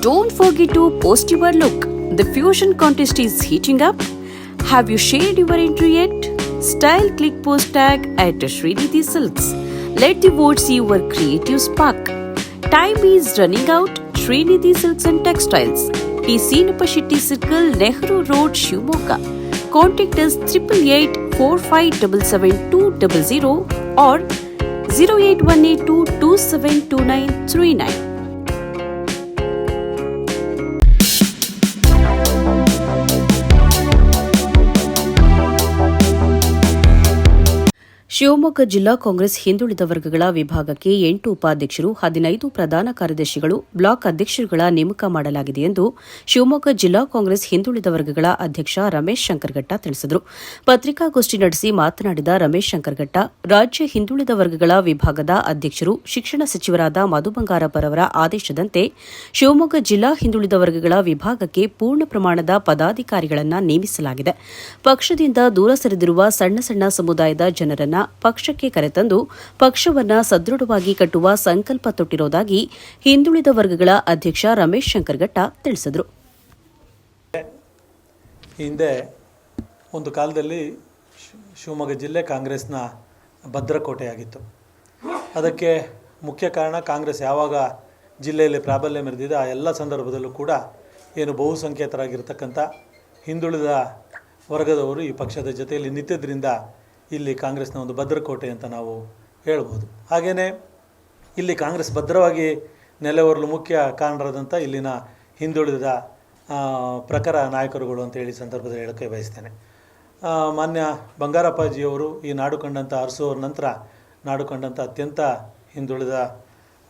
Don't forget to post your look. The fusion contest is heating up. Have you shared your entry yet? Style click post tag at Srinidhi Silks. Let the votes see your creative spark. Time is running out. Srinidhi Silks and Textiles. T. Seenapashetty Circle, Nehru Road, Shivamogga. Contact us 8845777200 or 08182272939. Shivamogga ಜಿಲ್ಲಾ ಕಾಂಗ್ರೆಸ್ ಹಿಂದುಳಿದ ವರ್ಗಗಳ ವಿಭಾಗಕ್ಕೆ 8 ಉಪಾಧ್ಯಕ್ಷರು 15 ಪ್ರಧಾನ ಕಾರ್ಯದರ್ಶಿಗಳು block ಅಧ್ಯಕ್ಷರುಗಳ ನೇಮಕ ಮಾಡಲಾಗಿದೆ ಎಂದು ಶಿವಮೊಗ್ಗ ಜಿಲ್ಲಾ ಕಾಂಗ್ರೆಸ್ ಹಿಂದುಳಿದ ವರ್ಗಗಳ ಅಧ್ಯಕ್ಷ ರಮೇಶ್ ಶಂಕರಘಟ್ಟ ತಿಳಿಸಿದರು. ಪತ್ರಿಕಾಗೋಷ್ಠಿ ನಡೆಸಿ ಮಾತನಾಡಿದ ರಮೇಶ್ ಶಂಕರಘಟ್ಟ, ರಾಜ್ಯ ಹಿಂದುಳಿದ ವರ್ಗಗಳ ವಿಭಾಗದ ಅಧ್ಯಕ್ಷರು ಶಿಕ್ಷಣ ಸಚಿವರಾದ ಮಧು ಬಂಗಾರಪ್ಪರವರ ಆದೇಶದಂತೆ ಶಿವಮೊಗ್ಗ ಜಿಲ್ಲಾ ಹಿಂದುಳಿದ ವರ್ಗಗಳ ವಿಭಾಗಕ್ಕೆ ಪೂರ್ಣ ಪ್ರಮಾಣದ ಪದಾಧಿಕಾರಿಗಳನ್ನು ನೇಮಿಸಲಾಗಿದೆ. ಪಕ್ಷದಿಂದ ದೂರ ಸರಿದಿರುವ ಸಣ್ಣ ಸಣ್ಣ ಸಮುದಾಯದ ಜನರನ್ನ ಪಕ್ಷಕ್ಕೆ ಕರೆತಂದು ಪಕ್ಷವನ್ನ ಸದೃಢವಾಗಿ ಕಟ್ಟುವ ಸಂಕಲ್ಪ ತೊಟ್ಟಿರುವುದಾಗಿ ಹಿಂದುಳಿದ ವರ್ಗಗಳ ಅಧ್ಯಕ್ಷ ರಮೇಶ್ ಶಂಕರಘಟ್ಟ ತಿಳಿಸಿದರು. ಹಿಂದೆ ಒಂದು ಕಾಲದಲ್ಲಿ ಶಿವಮೊಗ್ಗ ಜಿಲ್ಲೆ ಕಾಂಗ್ರೆಸ್ನ ಭದ್ರಕೋಟೆಯಾಗಿತ್ತು. ಅದಕ್ಕೆ ಮುಖ್ಯ ಕಾರಣ ಕಾಂಗ್ರೆಸ್ ಯಾವಾಗ ಜಿಲ್ಲೆಯಲ್ಲಿ ಪ್ರಾಬಲ್ಯ ಮೆರೆದಿದೆ ಆ ಎಲ್ಲ ಸಂದರ್ಭದಲ್ಲೂ ಕೂಡ ಏನು ಬಹುಸಂಖ್ಯಾತರಾಗಿರ್ತಕ್ಕಂಥ ಹಿಂದುಳಿದ ವರ್ಗದವರು ಈ ಪಕ್ಷದ ಜೊತೆಯಲ್ಲಿ ನಿಂತಿದ್ದರಿಂದ ಇಲ್ಲಿ ಕಾಂಗ್ರೆಸ್ನ ಒಂದು ಭದ್ರಕೋಟೆ ಅಂತ ನಾವು ಹೇಳ್ಬೋದು. ಹಾಗೆಯೇ ಇಲ್ಲಿ ಕಾಂಗ್ರೆಸ್ ಭದ್ರವಾಗಿ ನೆಲೆಯೂರಲು ಮುಖ್ಯ ಕಾರಣರಾದಂಥ ಇಲ್ಲಿನ ಹಿಂದುಳಿದ ಪ್ರಖರ ನಾಯಕರುಗಳು ಅಂತೇಳಿ ಸಂದರ್ಭದಲ್ಲಿ ಹೇಳೋಕ್ಕೆ ಬಯಸ್ತೇನೆ. ಮಾನ್ಯ ಬಂಗಾರಪ್ಪಾಜಿಯವರು ಈ ನಾಡು ಕಂಡಂಥ ಅರಸೋರ ನಂತರ ನಾಡು ಕಂಡಂಥ ಅತ್ಯಂತ ಹಿಂದುಳಿದ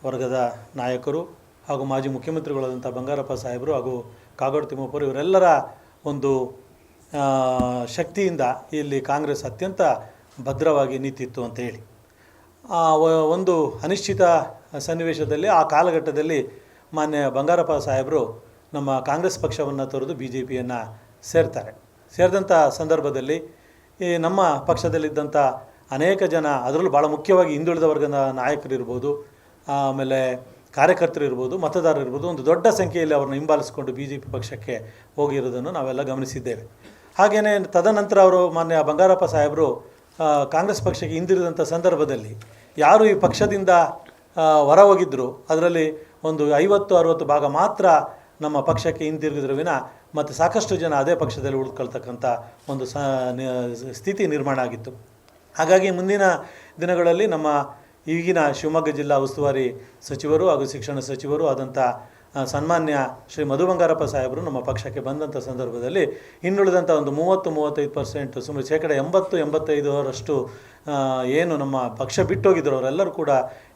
ವರ್ಗದ ನಾಯಕರು ಹಾಗೂ ಮಾಜಿ ಮುಖ್ಯಮಂತ್ರಿಗಳಾದಂಥ ಬಂಗಾರಪ್ಪ ಸಾಹೇಬರು ಹಾಗೂ ಕಾಗೋಡು ತಿಮ್ಮಪ್ಪರು ಇವರೆಲ್ಲರ ಒಂದು ಶಕ್ತಿಯಿಂದ ಇಲ್ಲಿ ಕಾಂಗ್ರೆಸ್ ಅತ್ಯಂತ ಭದ್ರವಾಗಿ ನಿಂತಿತ್ತು ಅಂತ ಹೇಳಿ ಒಂದು ಅನಿಶ್ಚಿತ ಸನ್ನಿವೇಶದಲ್ಲಿ ಆ ಕಾಲಘಟ್ಟದಲ್ಲಿ ಮಾನ್ಯ ಬಂಗಾರಪ್ಪ ಸಾಹೇಬರು ನಮ್ಮ ಕಾಂಗ್ರೆಸ್ ಪಕ್ಷವನ್ನು ತೊರೆದು BJPಯನ್ನು ಸೇರ್ತಾರೆ. ಸೇರಿದಂಥ ಸಂದರ್ಭದಲ್ಲಿ ಈ ನಮ್ಮ ಪಕ್ಷದಲ್ಲಿದ್ದಂಥ ಅನೇಕ ಜನ, ಅದರಲ್ಲೂ ಭಾಳ ಮುಖ್ಯವಾಗಿ ಹಿಂದುಳಿದ ವರ್ಗದ ನಾಯಕರಿರ್ಬೋದು, ಆಮೇಲೆ ಕಾರ್ಯಕರ್ತರು ಇರ್ಬೋದು, ಮತದಾರರು ಇರ್ಬೋದು, ಒಂದು ದೊಡ್ಡ ಸಂಖ್ಯೆಯಲ್ಲಿ ಅವ್ರನ್ನ ಹಿಂಬಾಲಿಸಿಕೊಂಡು BJP ಪಕ್ಷಕ್ಕೆ ಹೋಗಿರೋದನ್ನು ನಾವೆಲ್ಲ ಗಮನಿಸಿದ್ದೇವೆ. ಹಾಗೆಯೇ ತದನಂತರ ಅವರು ಮಾನ್ಯ ಬಂಗಾರಪ್ಪ ಸಾಹೇಬರು ಕಾಂಗ್ರೆಸ್ ಪಕ್ಷಕ್ಕೆ ಹಿಂದಿರಿದಂಥ ಸಂದರ್ಭದಲ್ಲಿ ಯಾರು ಈ ಪಕ್ಷದಿಂದ ಹೊರ ಹೋಗಿದ್ದರು ಅದರಲ್ಲಿ ಒಂದು 50-60 ಭಾಗ ಮಾತ್ರ ನಮ್ಮ ಪಕ್ಷಕ್ಕೆ ಹಿಂದಿರುಗಿದ್ರು ವಿನ ಮತ್ತು ಸಾಕಷ್ಟು ಜನ ಅದೇ ಪಕ್ಷದಲ್ಲಿ ಉಳ್ಕೊಳ್ತಕ್ಕಂಥ ಒಂದು ಸ್ಥಿತಿ ನಿರ್ಮಾಣ ಆಗಿತ್ತು. ಹಾಗಾಗಿ ಮುಂದಿನ ದಿನಗಳಲ್ಲಿ ನಮ್ಮ ಈಗಿನ ಶಿವಮೊಗ್ಗ ಜಿಲ್ಲಾ ಉಸ್ತುವಾರಿ ಸಚಿವರು ಹಾಗೂ ಶಿಕ್ಷಣ ಸಚಿವರು ಆದಂಥ ಸನ್ಮಾನ್ಯ ಶ್ರೀ ಮಧು ಬಂಗಾರಪ್ಪ ಸಾಹೇಬರು ನಮ್ಮ ಪಕ್ಷಕ್ಕೆ ಬಂದಂಥ ಸಂದರ್ಭದಲ್ಲಿ ಇನ್ನುಳಿದಂಥ ಒಂದು 30-35% ಸುಮಾರು 80-85% ಏನು ನಮ್ಮ ಪಕ್ಷ ಬಿಟ್ಟೋಗಿದ್ರು ಅವರೆಲ್ಲರೂ ಕೂಡ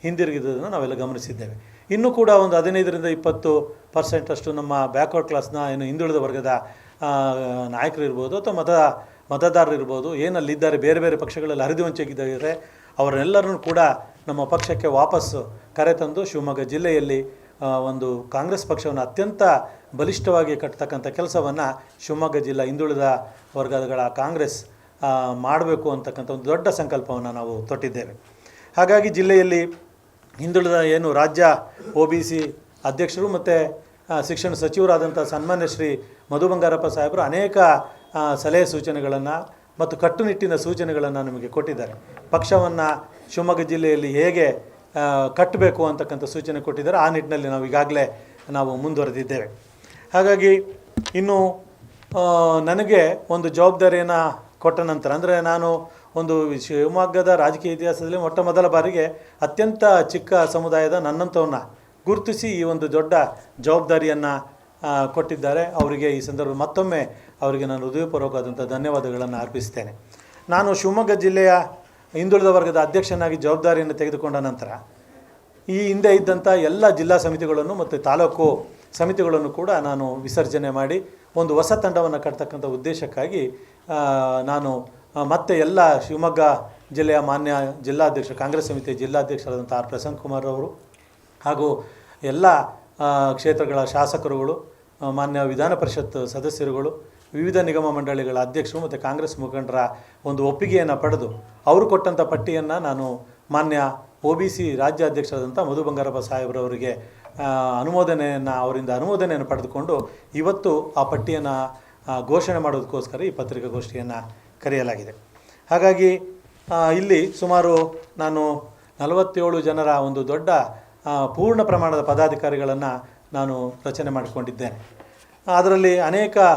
ಹಿಂದಿರುಗಿದ್ದನ್ನು ನಾವೆಲ್ಲ ಗಮನಿಸಿದ್ದೇವೆ. ಇನ್ನೂ ಕೂಡ ಒಂದು 15-20% ನಮ್ಮ ಬ್ಯಾಕ್ವರ್ಡ್ ಕ್ಲಾಸ್ನ ಏನು ಹಿಂದುಳಿದ ವರ್ಗದ ನಾಯಕರಿರ್ಬೋದು ಅಥವಾ ಮತದಾರರು ಇರ್ಬೋದು, ಏನಲ್ಲಿದ್ದಾರೆ ಬೇರೆ ಬೇರೆ ಪಕ್ಷಗಳಲ್ಲಿ ಹರಿದುವಂಚಿದ್ದಾರೆ, ಅವರೆಲ್ಲರನ್ನು ಕೂಡ ನಮ್ಮ ಪಕ್ಷಕ್ಕೆ ವಾಪಸ್ಸು ಕರೆತಂದು ಶಿವಮೊಗ್ಗ ಜಿಲ್ಲೆಯಲ್ಲಿ ಒಂದು ಕಾಂಗ್ರೆಸ್ ಪಕ್ಷವನ್ನು ಅತ್ಯಂತ ಬಲಿಷ್ಠವಾಗಿ ಕಟ್ಟತಕ್ಕಂಥ ಕೆಲಸವನ್ನು ಶಿವಮೊಗ್ಗ ಜಿಲ್ಲಾ ಹಿಂದುಳಿದ ವರ್ಗಗಳ ಕಾಂಗ್ರೆಸ್ ಮಾಡಬೇಕು ಅಂತಕ್ಕಂಥ ಒಂದು ದೊಡ್ಡ ಸಂಕಲ್ಪವನ್ನು ನಾವು ತೊಟ್ಟಿದ್ದೇವೆ. ಹಾಗಾಗಿ ಜಿಲ್ಲೆಯಲ್ಲಿ ಹಿಂದುಳಿದ ಏನು ರಾಜ್ಯ OBC ಅಧ್ಯಕ್ಷರು ಮತ್ತು ಶಿಕ್ಷಣ ಸಚಿವರಾದಂಥ ಸನ್ಮಾನ್ಯ ಶ್ರೀ ಮಧು ಬಂಗಾರಪ್ಪ ಸಾಹೇಬರು ಅನೇಕ ಸಲಹೆ ಸೂಚನೆಗಳನ್ನು ಮತ್ತು ಕಟ್ಟುನಿಟ್ಟಿನ ಸೂಚನೆಗಳನ್ನು ನಮಗೆ ಕೊಟ್ಟಿದ್ದಾರೆ. ಪಕ್ಷವನ್ನು ಶಿವಮೊಗ್ಗ ಜಿಲ್ಲೆಯಲ್ಲಿ ಹೇಗೆ ಕಟ್ಟಬೇಕು ಅಂತಕ್ಕಂಥ ಸೂಚನೆ ಕೊಟ್ಟಿದ್ದಾರೆ. ಆ ನಿಟ್ಟಿನಲ್ಲಿ ನಾವು ಈಗಾಗಲೇ ಮುಂದುವರೆದಿದ್ದೇವೆ. ಹಾಗಾಗಿ ಇನ್ನು ನನಗೆ ಒಂದು ಜವಾಬ್ದಾರಿಯನ್ನು ಕೊಟ್ಟ ನಂತರ, ಅಂದರೆ ನಾನು ಒಂದು ಶಿವಮೊಗ್ಗದ ರಾಜಕೀಯ ಇತಿಹಾಸದಲ್ಲಿ ಮೊಟ್ಟ ಮೊದಲ ಬಾರಿಗೆ ಅತ್ಯಂತ ಚಿಕ್ಕ ಸಮುದಾಯದ ನನ್ನಂಥವನ್ನ ಗುರುತಿಸಿ ಈ ಒಂದು ದೊಡ್ಡ ಜವಾಬ್ದಾರಿಯನ್ನು ಕೊಟ್ಟಿದ್ದಾರೆ. ಅವರಿಗೆ ಈ ಸಂದರ್ಭ ಮತ್ತೊಮ್ಮೆ ಅವರಿಗೆ ನಾನು ಹೃದಯಪೂರ್ವಕವಾದಂಥ ಧನ್ಯವಾದಗಳನ್ನು ಅರ್ಪಿಸ್ತೇನೆ. ನಾನು ಶಿವಮೊಗ್ಗ ಜಿಲ್ಲೆಯ ಹಿಂದುಳಿದ ವರ್ಗದ ಅಧ್ಯಕ್ಷನಾಗಿ ಜವಾಬ್ದಾರಿಯನ್ನು ತೆಗೆದುಕೊಂಡ ನಂತರ ಈ ಹಿಂದೆ ಇದ್ದಂಥ ಎಲ್ಲ ಜಿಲ್ಲಾ ಸಮಿತಿಗಳನ್ನು ಮತ್ತು ತಾಲೂಕು ಸಮಿತಿಗಳನ್ನು ಕೂಡ ನಾನು ವಿಸರ್ಜನೆ ಮಾಡಿ ಒಂದು ಹೊಸ ತಂಡವನ್ನು ಕಟ್ತಕ್ಕಂಥ ಉದ್ದೇಶಕ್ಕಾಗಿ ನಾನು ಮತ್ತೆ ಎಲ್ಲ ಶಿವಮೊಗ್ಗ ಜಿಲ್ಲೆಯ ಮಾನ್ಯ ಜಿಲ್ಲಾಧ್ಯಕ್ಷ ಕಾಂಗ್ರೆಸ್ ಸಮಿತಿಯ ಜಿಲ್ಲಾಧ್ಯಕ್ಷರಾದಂಥ R. ಪ್ರಸನ್ನ ಕುಮಾರ್ ಅವರು ಹಾಗೂ ಎಲ್ಲ ಕ್ಷೇತ್ರಗಳ ಶಾಸಕರುಗಳು, ಮಾನ್ಯ ವಿಧಾನ ಪರಿಷತ್ ಸದಸ್ಯರುಗಳು, ವಿವಿಧ ನಿಗಮ ಮಂಡಳಿಗಳ ಅಧ್ಯಕ್ಷರು ಮತ್ತು ಕಾಂಗ್ರೆಸ್ ಮುಖಂಡರ ಒಂದು ಒಪ್ಪಿಗೆಯನ್ನು ಪಡೆದು ಅವರು ಕೊಟ್ಟಂಥ ಪಟ್ಟಿಯನ್ನು ನಾನು ಮಾನ್ಯ OBC ರಾಜ್ಯಾಧ್ಯಕ್ಷರಾದಂಥ ಮಧು ಬಂಗಾರಪ್ಪ ಸಾಹೇಬ್ರವರಿಗೆ ಅವರಿಂದ ಅನುಮೋದನೆಯನ್ನು ಪಡೆದುಕೊಂಡು ಇವತ್ತು ಆ ಪಟ್ಟಿಯನ್ನು ಘೋಷಣೆ ಮಾಡೋದಕ್ಕೋಸ್ಕರ ಈ ಪತ್ರಿಕಾಗೋಷ್ಠಿಯನ್ನು ಕರೆಯಲಾಗಿದೆ. ಹಾಗಾಗಿ ಇಲ್ಲಿ ಸುಮಾರು ನಾನು 47 ಜನರ ಒಂದು ದೊಡ್ಡ ಪೂರ್ಣ ಪ್ರಮಾಣದ ಪದಾಧಿಕಾರಿಗಳನ್ನು ನಾನು ರಚನೆ ಮಾಡಿಕೊಂಡಿದ್ದೇನೆ. ಅದರಲ್ಲಿ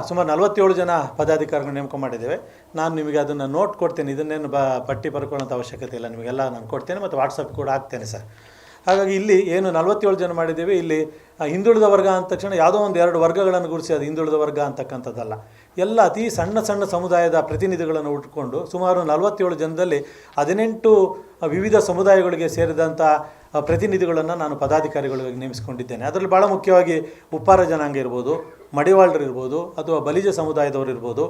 ಸುಮಾರು 47 ಜನ ಪದಾಧಿಕಾರಿಗಳು ನೇಮಕ ಮಾಡಿದ್ದೇವೆ. ನಾನು ನಿಮಗೆ ಅದನ್ನು ನೋಟ್ ಕೊಡ್ತೇನೆ, ಇದನ್ನೇನು ಪಟ್ಟಿ ಬರ್ಕೊಳ್ಳೋಂಥ ಅವಶ್ಯಕತೆ ಇಲ್ಲ, ನಿಮಗೆಲ್ಲ ನಾನು ಕೊಡ್ತೇನೆ ಮತ್ತು ವಾಟ್ಸಪ್ ಕೂಡ ಹಾಕ್ತೇನೆ ಸರ್. ಹಾಗಾಗಿ ಇಲ್ಲಿ ಏನು 47 ಜನ ಮಾಡಿದ್ದೇವೆ. ಇಲ್ಲಿ ಹಿಂದುಳಿದ ವರ್ಗ ಅಂದ ತಕ್ಷಣ ಯಾವುದೋ ಒಂದು 2 ವರ್ಗಗಳನ್ನು ಗುರುಸಿ ಅದು ಹಿಂದುಳಿದ ವರ್ಗ ಅಂತಕ್ಕಂಥದ್ದಲ್ಲ. ಎಲ್ಲ ಅತಿ ಸಣ್ಣ ಸಣ್ಣ ಸಮುದಾಯದ ಪ್ರತಿನಿಧಿಗಳನ್ನು ಉಟ್ಕೊಂಡು ಸುಮಾರು 47 ಜನದಲ್ಲಿ 18 ವಿವಿಧ ಸಮುದಾಯಗಳಿಗೆ ಸೇರಿದಂಥ ಪ್ರತಿನಿಧಿಗಳನ್ನು ನಾನು ಪದಾಧಿಕಾರಿಗಳಿಗೆ ನೇಮಿಸಿಕೊಂಡಿದ್ದೇನೆ. ಅದರಲ್ಲಿ ಭಾಳ ಮುಖ್ಯವಾಗಿ ಉಪ್ಪಾರ ಜನಾಂಗ ಇರ್ಬೋದು, ಮಡಿವಾಳರು ಇರ್ಬೋದು, ಅಥವಾ ಬಲಿಜ ಸಮುದಾಯದವರು ಇರ್ಬೋದು,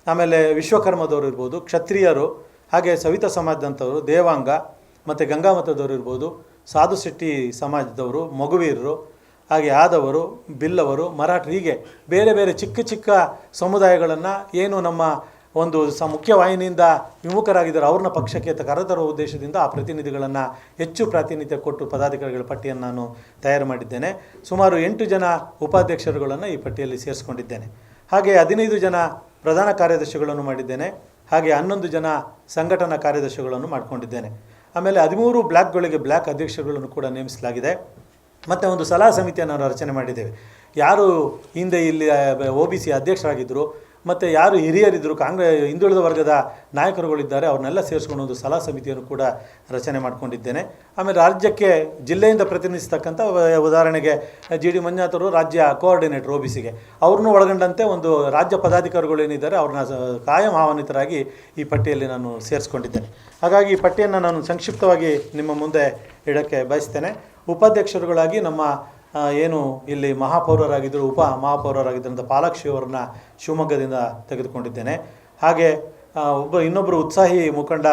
ಆಮೇಲೆ ವಿಶ್ವಕರ್ಮದವರು ಇರ್ಬೋದು, ಕ್ಷತ್ರಿಯರು, ಹಾಗೆ ಸವಿತ ಸಮಾಜದಂಥವರು, ದೇವಾಂಗ ಮತ್ತು ಗಂಗಾಮತದವರು ಇರ್ಬೋದು, ಸಾಧು ಶೆಟ್ಟಿ ಸಮಾಜದವರು, ಮಗುವೀರರು, ಹಾಗೆ ಯಾದವರು, ಬಿಲ್ಲವರು, ಮರಾಠರು, ಹೀಗೆ ಬೇರೆ ಬೇರೆ ಚಿಕ್ಕ ಚಿಕ್ಕ ಸಮುದಾಯಗಳನ್ನು ಏನು ನಮ್ಮ ಒಂದು ಮುಖ್ಯವಾಹಿನಿಯಿಂದ ವಿಮುಖರಾಗಿದ್ದಾರೆ ಅವ್ರನ್ನ ಪಕ್ಷಕ್ಕೆ ಕರೆತರುವ ಉದ್ದೇಶದಿಂದ ಆ ಪ್ರತಿನಿಧಿಗಳನ್ನು ಹೆಚ್ಚು ಪ್ರಾತಿನಿಧ್ಯ ಕೊಟ್ಟು ಪದಾಧಿಕಾರಿಗಳ ಪಟ್ಟಿಯನ್ನು ನಾನು ತಯಾರು ಮಾಡಿದ್ದೇನೆ. ಸುಮಾರು 8 ಜನ ಉಪಾಧ್ಯಕ್ಷರುಗಳನ್ನು ಈ ಪಟ್ಟಿಯಲ್ಲಿ ಸೇರಿಸ್ಕೊಂಡಿದ್ದೇನೆ. ಹಾಗೆ 15 ಜನ ಪ್ರಧಾನ ಕಾರ್ಯದರ್ಶಿಗಳನ್ನು ಮಾಡಿದ್ದೇನೆ. ಹಾಗೆ 11 ಜನ ಸಂಘಟನಾ ಕಾರ್ಯದರ್ಶಿಗಳನ್ನು ಮಾಡಿಕೊಂಡಿದ್ದೇನೆ. ಆಮೇಲೆ 13 ಬ್ಲಾಕ್ಗಳಿಗೆ ಬ್ಲಾಕ್ ಅಧ್ಯಕ್ಷರುಗಳನ್ನು ಕೂಡ ನೇಮಿಸಲಾಗಿದೆ. ಮತ್ತು ಒಂದು ಸಲಹಾ ಸಮಿತಿಯನ್ನು ನಾವು ರಚನೆ ಮಾಡಿದ್ದೇವೆ. ಯಾರು ಹಿಂದೆ ಇಲ್ಲಿ OBC ಅಧ್ಯಕ್ಷರಾಗಿದ್ದರು ಮತ್ತು ಯಾರು ಹಿರಿಯರಿದ್ದರು, ಹಿಂದುಳಿದ ವರ್ಗದ ನಾಯಕರುಗಳಿದ್ದಾರೆ, ಅವ್ರನ್ನೆಲ್ಲ ಸೇರಿಸ್ಕೊಂಡು ಒಂದು ಸಲಹಾ ಸಮಿತಿಯನ್ನು ಕೂಡ ರಚನೆ ಮಾಡಿಕೊಂಡಿದ್ದೇನೆ. ಆಮೇಲೆ ರಾಜ್ಯಕ್ಕೆ ಜಿಲ್ಲೆಯಿಂದ ಪ್ರತಿನಿಧಿಸ್ತಕ್ಕಂಥ ಉದಾಹರಣೆಗೆ GD ಮಂಜುನಾಥ್ ಅವರು ರಾಜ್ಯ ಕೋಆರ್ಡಿನೇಟರ್ OBCಗೆ, ಅವ್ರನ್ನೂ ಒಳಗೊಂಡಂತೆ ಒಂದು ರಾಜ್ಯ ಪದಾಧಿಕಾರಿಗಳು ಏನಿದ್ದಾರೆ ಅವ್ರನ್ನ ಕಾಯಂ ಆಹ್ವಾನಿತರಾಗಿ ಈ ಪಟ್ಟಿಯಲ್ಲಿ ನಾನು ಸೇರಿಸ್ಕೊಂಡಿದ್ದೇನೆ. ಹಾಗಾಗಿ ಈ ಪಟ್ಟಿಯನ್ನು ನಾನು ಸಂಕ್ಷಿಪ್ತವಾಗಿ ನಿಮ್ಮ ಮುಂದೆ ಇಡೋಕ್ಕೆ ಬಯಸ್ತೇನೆ. ಉಪಾಧ್ಯಕ್ಷರುಗಳಾಗಿ ನಮ್ಮ ಏನು ಇಲ್ಲಿ ಮಹಾಪೌರರಾಗಿದ್ದರು, ಉಪ ಮಹಾಪೌರರಾಗಿದ್ದಂಥ ಪಾಲಾಕ್ಷಿ ಅವರನ್ನ ಶಿವಮೊಗ್ಗದಿಂದ ತೆಗೆದುಕೊಂಡಿದ್ದೇನೆ. ಹಾಗೆ ಇನ್ನೊಬ್ಬರು ಉತ್ಸಾಹಿ ಮುಖಂಡ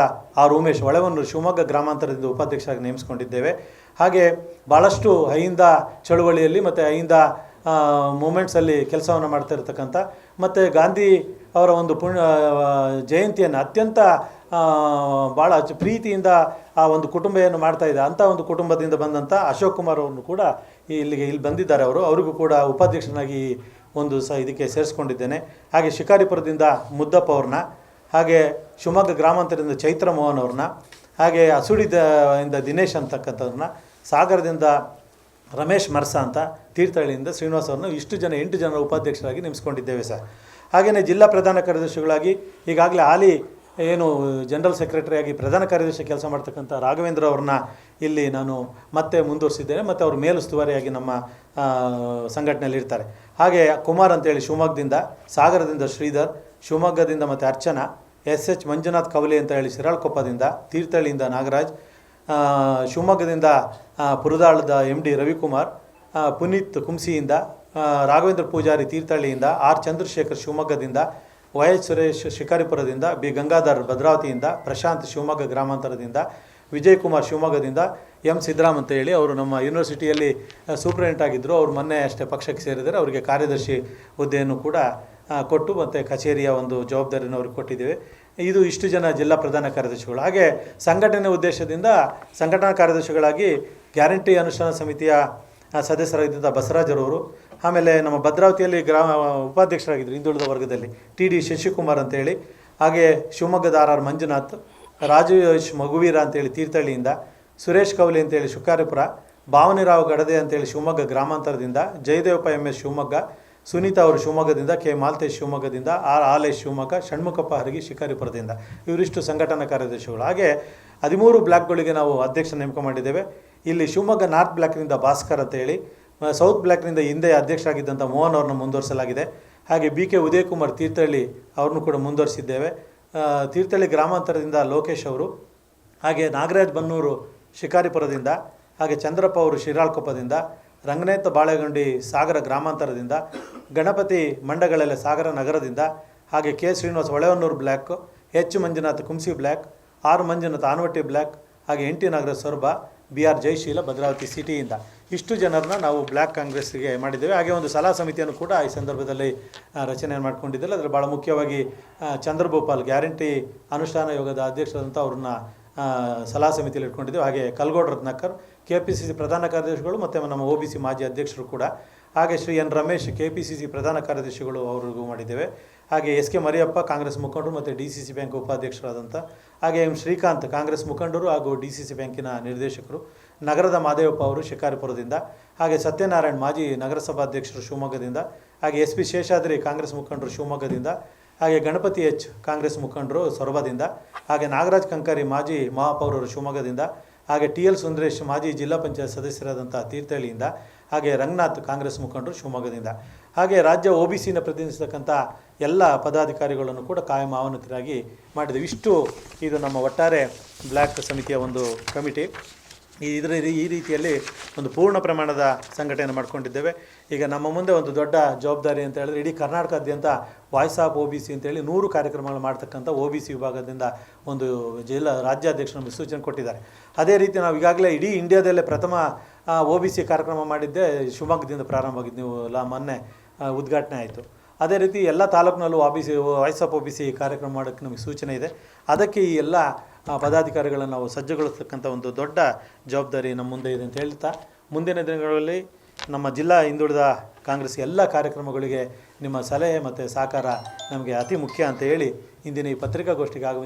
ಉಮೇಶ್ ಹೊಳೆವನ್ನೂರು ಶಿವಮೊಗ್ಗ ಗ್ರಾಮಾಂತರದಿಂದ ಉಪಾಧ್ಯಕ್ಷರಾಗಿ ನೇಮಿಸಿಕೊಂಡಿದ್ದೇವೆ. ಹಾಗೆ ಭಾಳಷ್ಟು ಅಹಿಂದ ಚಳುವಳಿಯಲ್ಲಿ ಮತ್ತು ಅಹಿಂದ ಮೂಮೆಂಟ್ಸಲ್ಲಿ ಕೆಲಸವನ್ನು ಮಾಡ್ತಾ ಇರತಕ್ಕಂಥ ಮತ್ತು ಗಾಂಧಿ ಅವರ ಒಂದು ಜಯಂತಿಯನ್ನು ಅತ್ಯಂತ ಭಾಳ ಪ್ರೀತಿಯಿಂದ ಆ ಒಂದು ಕುಟುಂಬ ಏನು ಮಾಡ್ತಾಯಿದೆ ಅಂಥ ಒಂದು ಕುಟುಂಬದಿಂದ ಬಂದಂಥ ಅಶೋಕ್ ಕುಮಾರ್ ಅವ್ರನ್ನು ಕೂಡ ಇಲ್ಲಿ ಬಂದಿದ್ದಾರೆ. ಅವರಿಗೂ ಕೂಡ ಉಪಾಧ್ಯಕ್ಷನಾಗಿ ಒಂದು ಇದಕ್ಕೆ ಸೇರಿಸ್ಕೊಂಡಿದ್ದೇನೆ. ಹಾಗೆ ಶಿಕಾರಿಪುರದಿಂದ ಮುದ್ದಪ್ಪ ಅವ್ರನ್ನ, ಹಾಗೆ ಶಿವಮೊಗ್ಗ ಗ್ರಾಮಾಂತರದಿಂದ ಚೈತ್ರ ಮೋಹನ್ ಅವ್ರನ್ನ, ಹಾಗೆ ಅಸುಡಿಯಿಂದ ದಿನೇಶ್ ಅಂತಕ್ಕಂಥವ್ರನ್ನ, ಸಾಗರದಿಂದ ರಮೇಶ್ ಮರ್ಸಾ ಅಂತ, ತೀರ್ಥಹಳ್ಳಿಯಿಂದ ಶ್ರೀನಿವಾಸ್ ಅವ್ರನ್ನ, ಇಷ್ಟು ಜನ 8 ಜನ ಉಪಾಧ್ಯಕ್ಷರಾಗಿ ನೇಮಿಸ್ಕೊಂಡಿದ್ದೇವೆ ಸರ್. ಹಾಗೆಯೇ ಜಿಲ್ಲಾ ಪ್ರಧಾನ ಕಾರ್ಯದರ್ಶಿಗಳಾಗಿ ಈಗಾಗಲೇ ಹಾಲಿ ಏನು ಜನರಲ್ ಸೆಕ್ರೆಟರಿಯಾಗಿ ಪ್ರಧಾನ ಕಾರ್ಯದರ್ಶಿ ಕೆಲಸ ಮಾಡ್ತಕ್ಕಂಥ ರಾಘವೇಂದ್ರ ಅವ್ರನ್ನ ಇಲ್ಲಿ ನಾನು ಮತ್ತೆ ಮುಂದುವರಿಸಿದ್ದೇನೆ ಮತ್ತು ಅವರು ಮೇಲುಸ್ತುವಾರಿಯಾಗಿ ನಮ್ಮ ಸಂಘಟನೆಯಲ್ಲಿ ಇರ್ತಾರೆ. ಹಾಗೆ ಕುಮಾರ್ ಅಂತೇಳಿ ಶಿವಮೊಗ್ಗದಿಂದ, ಸಾಗರದಿಂದ ಶ್ರೀಧರ್, ಶಿವಮೊಗ್ಗದಿಂದ ಮತ್ತು ಅರ್ಚನಾ, SH ಮಂಜುನಾಥ್ ಕವಲೆ ಅಂತ ಹೇಳಿ ಶಿರಾಳಕೊಪ್ಪದಿಂದ, ತೀರ್ಥಹಳ್ಳಿಯಿಂದ ನಾಗರಾಜ್, ಶಿವಮೊಗ್ಗದಿಂದ ಪುರದಾಳದ MD ರವಿಕುಮಾರ್, ಪುನೀತ್ ಕುಂಸಿಯಿಂದ, ರಾಘವೇಂದ್ರ ಪೂಜಾರಿ ತೀರ್ಥಹಳ್ಳಿಯಿಂದ, R ಚಂದ್ರಶೇಖರ್ ಶಿವಮೊಗ್ಗದಿಂದ, YH ಸುರೇಶ್ ಶಿಕಾರಿಪುರದಿಂದ, B ಗಂಗಾಧರ್ ಭದ್ರಾವತಿಯಿಂದ, ಪ್ರಶಾಂತ್ ಶಿವಮೊಗ್ಗ ಗ್ರಾಮಾಂತರದಿಂದ, ವಿಜಯಕುಮಾರ್ ಶಿವಮೊಗ್ಗದಿಂದ, M ಸಿದ್ದರಾಮ್ ಅಂತ ಹೇಳಿ ಅವರು ನಮ್ಮ ಯೂನಿವರ್ಸಿಟಿಯಲ್ಲಿ ಸೂಪ್ರೆಂಟ್ ಆಗಿದ್ದರು. ಅವರು ಮೊನ್ನೆ ಅಷ್ಟೇ ಪಕ್ಷಕ್ಕೆ ಸೇರಿದರೆ ಅವರಿಗೆ ಕಾರ್ಯದರ್ಶಿ ಹುದ್ದೆಯನ್ನು ಕೂಡ ಕೊಟ್ಟು ಮತ್ತು ಕಚೇರಿಯ ಒಂದು ಜವಾಬ್ದಾರಿಯನ್ನು ಅವ್ರಿಗೆ ಕೊಟ್ಟಿದ್ದೇವೆ. ಇಷ್ಟು ಜನ ಜಿಲ್ಲಾ ಪ್ರಧಾನ ಕಾರ್ಯದರ್ಶಿಗಳು. ಹಾಗೆ ಸಂಘಟನೆ ಉದ್ದೇಶದಿಂದ ಸಂಘಟನಾ ಕಾರ್ಯದರ್ಶಿಗಳಾಗಿ ಗ್ಯಾರಂಟಿ ಅನುಷ್ಠಾನ ಸಮಿತಿಯ ಸದಸ್ಯರಾಗಿದ್ದ ಬಸವರಾಜರವರು, ಆಮೇಲೆ ನಮ್ಮ ಭದ್ರಾವತಿಯಲ್ಲಿ ಉಪಾಧ್ಯಕ್ಷರಾಗಿದ್ದರು ಹಿಂದುಳಿದ ವರ್ಗದಲ್ಲಿ TD ಶಶಿಕುಮಾರ್ ಅಂತೇಳಿ, ಹಾಗೆ ಶಿವಮೊಗ್ಗದ RR ಮಂಜುನಾಥ್, ರಾಜೇಶ್ ಮಗುವೀರ ಅಂತೇಳಿ ತೀರ್ಥಹಳ್ಳಿಯಿಂದ, ಸುರೇಶ್ ಕೌಲಿ ಅಂತೇಳಿ ಶಿಕಾರಿಪುರ, ಭಾವನಿರಾವ್ ಗಡದೆ ಅಂತೇಳಿ ಶಿವಮೊಗ್ಗ ಗ್ರಾಮಾಂತರದಿಂದ, ಜಯದೇವಪ್ಪ MS ಶಿವಮೊಗ್ಗ, ಸುನೀತಾ ಅವರು ಶಿವಮೊಗ್ಗದಿಂದ, K ಮಾಲ್ತೇಶ್ ಶಿವಮೊಗ್ಗದಿಂದ, R ಹಾಲೇಶ್ ಶಿವಮೊಗ್ಗ, ಷಣ್ಮುಖಪ್ಪ ಹರಗಿ ಶಿಕಾರಿಪುರದಿಂದ. ಇವರಿಷ್ಟು ಸಂಘಟನಾ ಕಾರ್ಯದರ್ಶಿಗಳು. ಹಾಗೆ 13 ಬ್ಲಾಕ್ಗಳಿಗೆ ನಾವು ಅಧ್ಯಕ್ಷ ನೇಮಕ ಮಾಡಿದ್ದೇವೆ. ಇಲ್ಲಿ ಶಿವಮೊಗ್ಗ ನಾರ್ತ್ ಬ್ಲಾಕ್ನಿಂದ ಭಾಸ್ಕರ್ ಅಂತೇಳಿ, ಸೌತ್ ಬ್ಲಾಕ್ನಿಂದ ಹಿಂದೆ ಅಧ್ಯಕ್ಷರಾಗಿದ್ದಂಥ ಮೋಹನ್ ಅವ್ರನ್ನ ಮುಂದುವರಿಸಲಾಗಿದೆ. ಹಾಗೆ BK ಉದಯಕುಮಾರ್ ತೀರ್ಥಹಳ್ಳಿ ಅವ್ರನ್ನೂ ಕೂಡ ಮುಂದುವರಿಸಿದ್ದೇವೆ. ತೀರ್ಥಹಳ್ಳಿ ಗ್ರಾಮಾಂತರದಿಂದ ಲೋಕೇಶ್ ಅವರು, ಹಾಗೆ ನಾಗರಾಜ್ ಬನ್ನೂರು ಶಿಕಾರಿಪುರದಿಂದ, ಹಾಗೆ ಚಂದ್ರಪ್ಪ ಅವರು ಶಿರಾಳಕೊಪ್ಪದಿಂದ, ರಂಗನಾಥ ಬಾಳೆಗುಂಡಿ ಸಾಗರ ಗ್ರಾಮಾಂತರದಿಂದ, ಗಣಪತಿ ಮಂಡಗಳೆಲ್ಲ ಸಾಗರ ನಗರದಿಂದ, ಹಾಗೆ K Srinivas Holehonnur block, H Manjunath Kumsi block, R Manjunath Anavatti block, ಹಾಗೆ NT ನಾಗರಾಜ್ ಸೊರಬ, BR ಜಯಶೀಲ ಭದ್ರಾವತಿ ಸಿಟಿಯಿಂದ. ಇಷ್ಟು ಜನರನ್ನ ನಾವು ಬ್ಲ್ಯಾಕ್ ಕಾಂಗ್ರೆಸ್ಗೆ ಮಾಡಿದ್ದೇವೆ. ಹಾಗೆ ಒಂದು ಸಲಹಾ ಸಮಿತಿಯನ್ನು ಕೂಡ ಈ ಸಂದರ್ಭದಲ್ಲಿ ರಚನೆ ಮಾಡ್ಕೊಂಡಿದ್ದೇವೆ. ಅದರಲ್ಲಿ ಭಾಳ ಮುಖ್ಯವಾಗಿ ಚಂದ್ರಭೂಪಾಲ್ ಗ್ಯಾರಂಟಿ ಅನುಷ್ಠಾನ ಯೋಗದ ಅಧ್ಯಕ್ಷರಾದಂಥ ಅವ್ರನ್ನ ಸಲಹಾ ಸಮಿತಿಯಲ್ಲಿ ಇಟ್ಕೊಂಡಿದ್ದೇವೆ. ಹಾಗೆ ಕಲ್ಗೋಡ್ ರತ್ನಾಕರ್, KPCC ಪ್ರಧಾನ ಕಾರ್ಯದರ್ಶಿಗಳು ಮತ್ತು ನಮ್ಮ OBC ಮಾಜಿ ಅಧ್ಯಕ್ಷರು ಕೂಡ, ಹಾಗೆ ಶ್ರೀ ಎನ್ ರಮೇಶ್ KPCC ಪ್ರಧಾನ ಕಾರ್ಯದರ್ಶಿಗಳು ಅವ್ರಿಗೂ ಮಾಡಿದ್ದೇವೆ. ಹಾಗೆ SK ಮರಿಯಪ್ಪ ಕಾಂಗ್ರೆಸ್ ಮುಖಂಡರು ಮತ್ತು DCC ಬ್ಯಾಂಕ್ ಉಪಾಧ್ಯಕ್ಷರಾದಂಥ, ಹಾಗೆ ಎಂ ಶ್ರೀಕಾಂತ್ ಕಾಂಗ್ರೆಸ್ ಮುಖಂಡರು ಹಾಗೂ DCC ಬ್ಯಾಂಕಿನ ನಿರ್ದೇಶಕರು, ನಗರದ ಮಾದೇವಪ್ಪ ಅವರು ಶಿಕಾರಿಪುರದಿಂದ, ಹಾಗೆ ಸತ್ಯನಾರಾಯಣ್ ಮಾಜಿ ನಗರಸಭಾಧ್ಯಕ್ಷರು ಶಿವಮೊಗ್ಗದಿಂದ, ಹಾಗೆ SP ಶೇಷಾದ್ರಿ ಕಾಂಗ್ರೆಸ್ ಮುಖಂಡರು ಶಿವಮೊಗ್ಗದಿಂದ, ಹಾಗೆ ಗಣಪತಿ H ಕಾಂಗ್ರೆಸ್ ಮುಖಂಡರು ಸೊರಬದಿಂದ, ಹಾಗೆ ನಾಗರಾಜ್ ಕಂಕಾರಿ ಮಾಜಿ ಮಹಾಪೌರರು ಶಿವಮೊಗ್ಗದಿಂದ, ಹಾಗೆ TL ಸುಂದರೇಶ್ ಮಾಜಿ ಜಿಲ್ಲಾ ಪಂಚಾಯತ್ ಸದಸ್ಯರಾದಂಥ ತೀರ್ಥಹಳ್ಳಿಯಿಂದ, ಹಾಗೆ ರಂಗನಾಥ್ ಕಾಂಗ್ರೆಸ್ ಮುಖಂಡರು ಶಿವಮೊಗ್ಗದಿಂದ, ಹಾಗೆ ರಾಜ್ಯ OBCನ ಪ್ರತಿನಿಧಿಸತಕ್ಕಂಥ ಎಲ್ಲ ಪದಾಧಿಕಾರಿಗಳನ್ನು ಕೂಡ ಕಾಯಂ ಆಹ್ವಾನಿತರಾಗಿ ಮಾಡಿದ್ದೇವೆ. ಇದು ನಮ್ಮ ಒಟ್ಟಾರೆ ಬ್ಲ್ಯಾಕ್ ಸಮಿತಿಯ ಒಂದು ಕಮಿಟಿ. ಈ ರೀತಿಯಲ್ಲಿ ಒಂದು ಪೂರ್ಣ ಪ್ರಮಾಣದ ಸಂಘಟನೆ ಮಾಡ್ಕೊಂಡಿದ್ದೇವೆ. ಈಗ ನಮ್ಮ ಮುಂದೆ ಒಂದು ದೊಡ್ಡ ಜವಾಬ್ದಾರಿ ಅಂತ ಹೇಳಿದ್ರೆ, ಇಡೀ ಕರ್ನಾಟಕದಾದ್ಯಂತ ವಾಯ್ಸ್ ಆಫ್ OBC ಅಂತೇಳಿ 100 ಕಾರ್ಯಕ್ರಮಗಳು ಮಾಡ್ತಕ್ಕಂಥ OBC ವಿಭಾಗದಿಂದ ಒಂದು ರಾಜ್ಯಾಧ್ಯಕ್ಷರು ನಮಗೆ ಸೂಚನೆ ಕೊಟ್ಟಿದ್ದಾರೆ. ಅದೇ ರೀತಿ ನಾವು ಈಗಾಗಲೇ ಇಡೀ ಇಂಡಿಯಾದಲ್ಲೇ ಪ್ರಥಮ OBC ಕಾರ್ಯಕ್ರಮ ಮಾಡಿದ್ದೆ ಶಿವಮೊಗ್ಗದಿಂದ ಪ್ರಾರಂಭವಾಗಿದ್ದು, ನೀವು ಮೊನ್ನೆ ಉದ್ಘಾಟನೆ ಆಯಿತು. ಅದೇ ರೀತಿ ಎಲ್ಲ ತಾಲೂಕಿನಲ್ಲೂ ವಾಯ್ಸ್ ಆಫ್ OBC ಕಾರ್ಯಕ್ರಮ ಮಾಡೋಕ್ಕೆ ನಮಗೆ ಸೂಚನೆ ಇದೆ. ಅದಕ್ಕೆ ಈ ಎಲ್ಲ ಪದಾಧಿಕಾರಿಗಳನ್ನು ನಾವು ಸಜ್ಜುಗೊಳಿಸ್ತಕ್ಕಂಥ ಒಂದು ದೊಡ್ಡ ಜವಾಬ್ದಾರಿ ನಮ್ಮ ಮುಂದೆ ಇದೆ ಅಂತ ಹೇಳ್ತಾ, ಮುಂದಿನ ದಿನಗಳಲ್ಲಿ ನಮ್ಮ ಜಿಲ್ಲಾ ಹಿಂದುಳಿದ ಕಾಂಗ್ರೆಸ್ ಎಲ್ಲ ಕಾರ್ಯಕ್ರಮಗಳಿಗೆ ನಿಮ್ಮ ಸಲಹೆ ಮತ್ತು ಸಹಕಾರ ನಮಗೆ ಅತಿ ಮುಖ್ಯ ಅಂತ ಹೇಳಿ ಇಂದಿನ ಈ ಪತ್ರಿಕಾಗೋಷ್ಠಿಗೆ ಆಗಮಿಸಿ